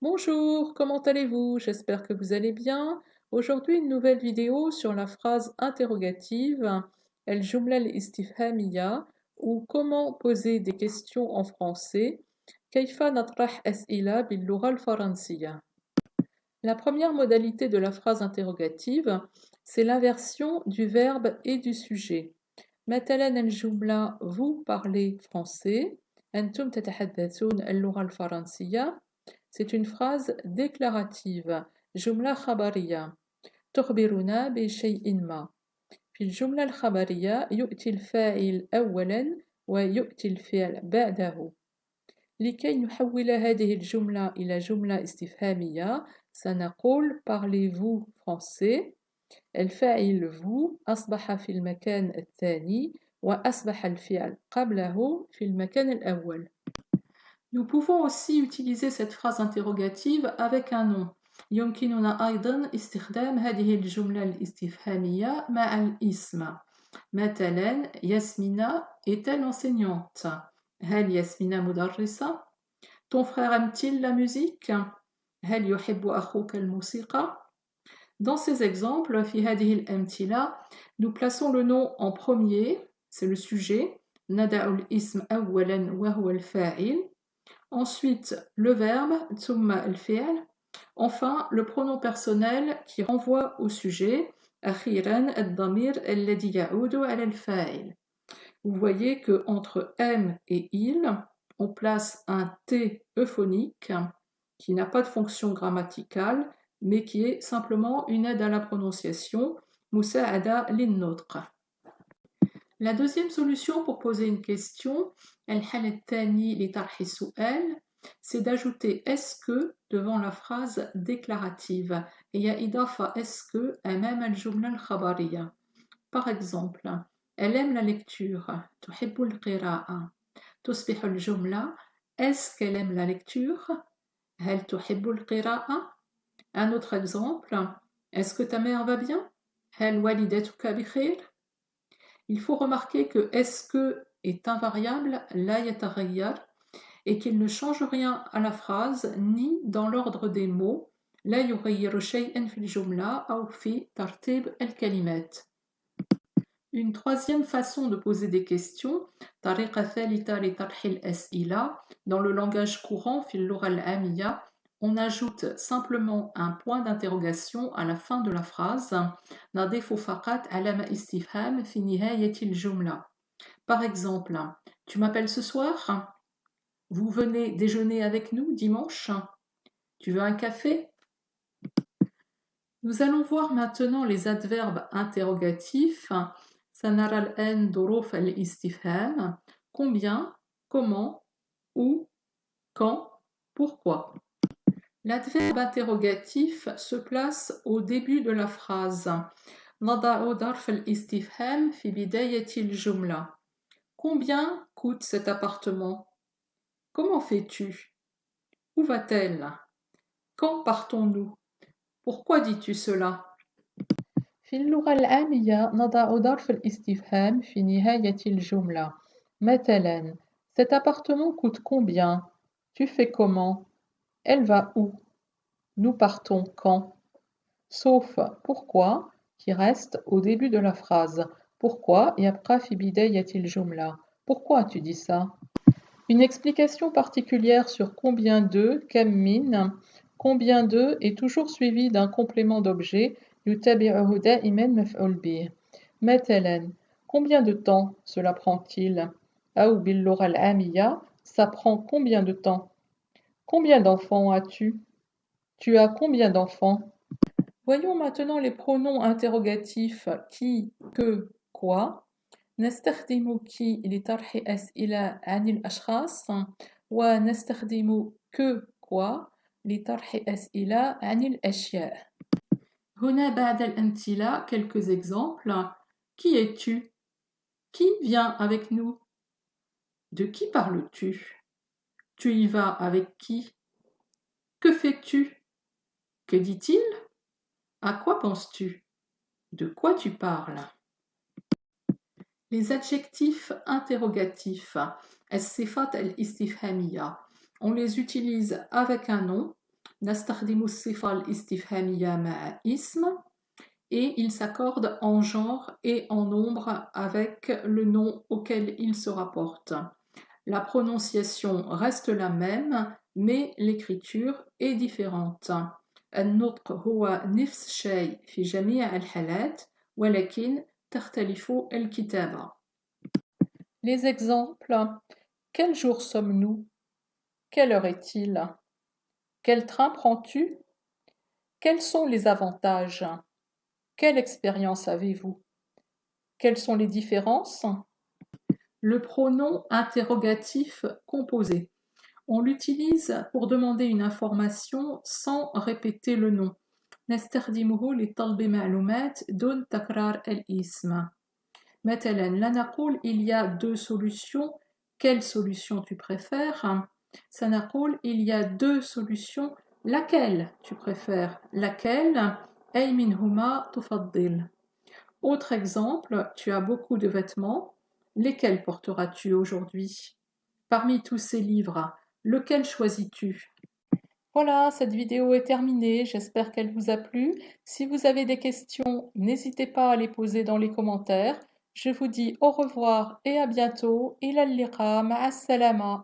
Bonjour, comment allez-vous? J'espère que vous allez bien. Aujourd'hui, une nouvelle vidéo sur la phrase interrogative El-Jumla al-Istifhamiyya ou comment poser des questions en français. كيف نطرح أسئلة باللغة الفرنسية. La première modalité de la phrase interrogative, c'est l'inversion du verbe et du sujet. مثلا الجملة vous parlez français أنتم تتحدثون اللغة الفرنسية. C'est une phrase déclarative. جملة خبرية تخبرنا بشيء ما. في الجملة الخبرية يؤتي الفاعل أولا ويؤتي الفعل بعده. لكي نحول هذه الجملة إلى جملة استفهامية سنقول parlez-vous français. الفاعل vous أصبح في المكان الثاني وأصبح الفعل قبله في المكان الأول. Nous pouvons aussi utiliser cette phrase interrogative avec un nom. يمكننا أيضا استخدام هذه الجملة الاستفهامية مع الاسم. مثلا ياسمينة est-elle enseignante؟ هل ياسمينة مدرسة؟ Ton frère aime-t-il la musique؟ هل يحب أخوك الموسيقى؟ Dans ces exemples, في هذه الأمثلة, nous plaçons le nom en premier, c'est le sujet. ندع الاسم أولا وهو الفاعل. Ensuite, le verbe, ثم الفعل. Enfin, le pronom personnel qui renvoie au sujet. أخيرا الضمير الذي يعود على الفاعل. Vous voyez que entre M et il, on place un T euphonique qui n'a pas de fonction grammaticale, mais qui est simplement une aide à la prononciation. مساعدة للنطق. La deuxième solution pour poser une question, الحل الثاني لطرح السؤال, c'est d'ajouter est-ce que devant la phrase déclarative. هي إضافة est-ce que أمام الجملة الخبرية. Par exemple, elle aime la lecture. تحب القراءة. تصبح الجملة est-ce qu'elle aime la lecture? هل تحب القراءة? Un autre exemple, est-ce que ta mère va bien? هل والدتك بخير? Il faut remarquer que est-ce que est invariable, لا يتغير, et qu'il ne change rien à la phrase ni dans l'ordre des mots. لا يغير شيئا في الجملة أو في ترتيب الكلمات. Une troisième façon de poser des questions, طريقة ثالثة لطرح الأسئلة, dans le langage courant في اللغة العامية, on ajoute simplement un point d'interrogation à la fin de la phrase. نضيف فقط علامة استفهام في نهاية الجملة. Par exemple, tu m'appelles ce soir? Vous venez déjeuner avec nous dimanche? Tu veux un café? Nous allons voir maintenant les adverbes interrogatifs. سنرى الآن ظروف الاستفهام. Combien, comment, où, quand, pourquoi. L'adverbe interrogatif se place au début de la phrase. نضع ظرف الاستفهام في بداية الجملة. Combien coûte cet appartement? Comment fais-tu? Où va-t-elle? Quand partons-nous? Pourquoi dis-tu cela? في اللغة العامية نضع ظرف الاستفهام في نهاية الجملة. مثلا Cet appartement coûte combien? Tu fais comment? Elle va où? Nous partons quand? Sauf pourquoi qui reste au début de la phrase. Pourquoi يبقى في بداية الجملة. Pourquoi tu dis ça? Une explication particulière sur combien de, كم من, combien de est toujours suivi d'un complément d'objet, يتبعه دائما مفعول به. مثلا combien de temps cela prend-il? أو باللغة العامية ça prend combien de temps? Combien d'enfants as-tu? Tu as combien d'enfants? Voyons maintenant les pronoms interrogatifs qui, que, quoi. نستخدم كي لطرح أسئلة عن الأشخاص ونستخدم que quoi لطرح أسئلة عن الأشياء. هنا بعد الأمثلة quelques exemples. Qui es-tu? Qui vient avec nous? De qui parles-tu? Tu y vas avec qui? Que fais-tu? Que dit-il? À quoi penses-tu? De quoi tu parles? Les adjectifs interrogatifs, الصفات الاستفهامية, on les utilise avec un nom. نستخدم الصفة الاستفهامية مع اسم et il s'accorde en genre et en nombre avec le nom auquel il se rapporte. La prononciation reste la même, mais l'écriture est différente. النطق هو نفس الشيء في جميع الحالات ولكن تختلف الكتابة. Les exemples. Quel jour sommes-nous? Quelle heure est-il? Quel train prends-tu? Quels sont les avantages? Quelle expérience avez-vous? Quelles sont les différences? Le pronom interrogatif composé. On l'utilise pour demander une information sans répéter le nom. نستخدمه لطلب معلومات دون تكرار الاسم. مثلا لا نقول il y a deux solutions. Quelle solution tu préfères? سنقول il y a deux solutions. Laquelle tu préfères? Laquelle? أي منهما تفضل? Autre exemple, tu as beaucoup de vêtements. Lesquels porteras-tu aujourd'hui? Parmi tous ces livres, lequel choisis-tu? Voilà, cette vidéo est terminée. J'espère qu'elle vous a plu. Si vous avez des questions, n'hésitez pas à les poser dans les commentaires. Je vous dis au revoir et à bientôt. Ila al-liqa, ma'a as-salama.